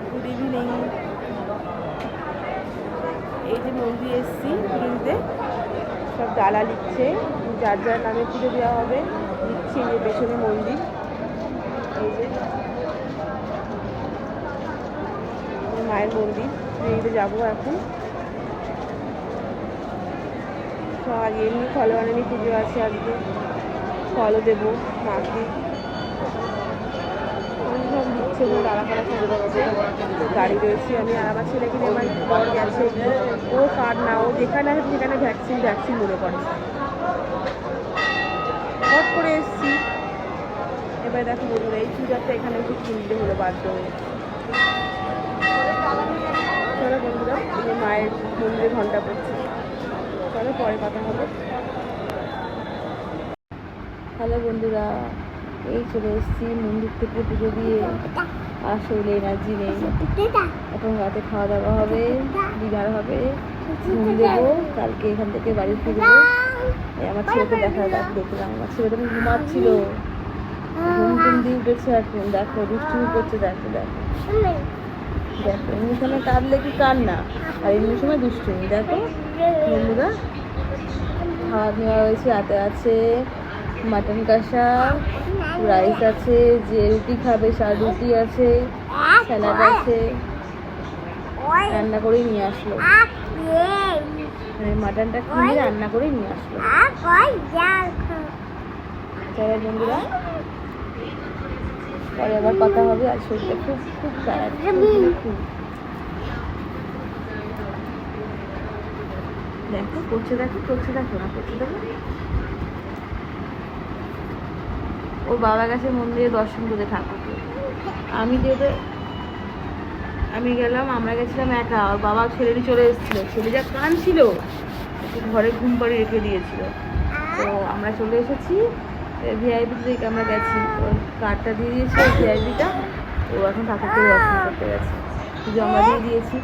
Good evening. এই যে মন্দির এসছি পুরীতে, সব ডালা লিখছে, যার যার নামে পুজো দেওয়া হবে লিখছে। এই যে পেছনে মন্দির, এই যে মায়ের মন্দির। পুরীতে যাবো এখন। সব এমনি ফলও আনেনি, পুজো আছে আজকে, ফলও দেবো মাকে। সব দিচ্ছে, কোনো ডালা ফালা সব যাচ্ছে। গাড়ি রয়েছে, আমি আর আমার ছেলে কিনে আমার বর গেছে। ও কার না, ও যেখানে আছে সেখানে ভ্যাকসিন মনে করে। হট করে এসছি। এবার দেখো বন্ধুরা, এই চুড়াটা এখানে একটু কিনতে হলো বাধ্য হয়ে। চলো বন্ধুরা, এই মায়ের মন্দিরে ঘন্টা পড়ছে, চলো পরে কথা হবে। হ্যালো বন্ধুরা, এই চলে এসেছি মন্দির থেকে পুজো দিয়ে। আর শরীরে এনার্জি নেই, এখন রাতে খাওয়া দাওয়া হবে, ডিনার হবে, ঘুম দেবো, কালকে এখান থেকে বাড়ি ফিরবো। আমার ছেলেকে দেখলাম, আমার ছেলে তখন ঘুমাচ্ছিল, ঘুম দিয়ে উঠেছে এখন। দেখো দুষ্টুমি করছে, দেখো দেখো দেখো, এমনি সময় কাঁদলে কি কান্না, আর এমনি সময় দুষ্টুমি। দেখো বন্ধুরা, খাওয়া নেওয়া হয়েছে। রাতে আছে মাটন কষা, রাইস আছে, যে রুটি খাবে রুটি আছে, স্যালাড আছে, রান্না করে নিয়ে আসলো। মাটনটা কিনে রান্না করে নিয়ে আসলো। চলো বন্ধুরা, পরে আবার কথা হবে। আর শরীরটা খুব খুব টায়ার্ড, খুব। দেখো করছে, দেখো না করছে, দেখো। ওর বাবা গেছে মন্দিরে দর্শন করতে ঠাকুরকে। আমি গেলাম, আমরা গেছিলাম একা। ওর বাবা ছেলে চলে এসেছিল, ছেলে যা কাঁদছিল, ঘরে ঘুম পাড়ি রেখে দিয়েছিল। তো আমরা চলে এসেছি ভিআইপি থেকে, আমরা গেছি। ওর কার্ডটা দিয়ে দিয়েছি ভিআইপিটা, ও এখন ঠাকুরকে দর্শন করতে গেছে, পুজো আমরা দিয়ে দিয়েছি।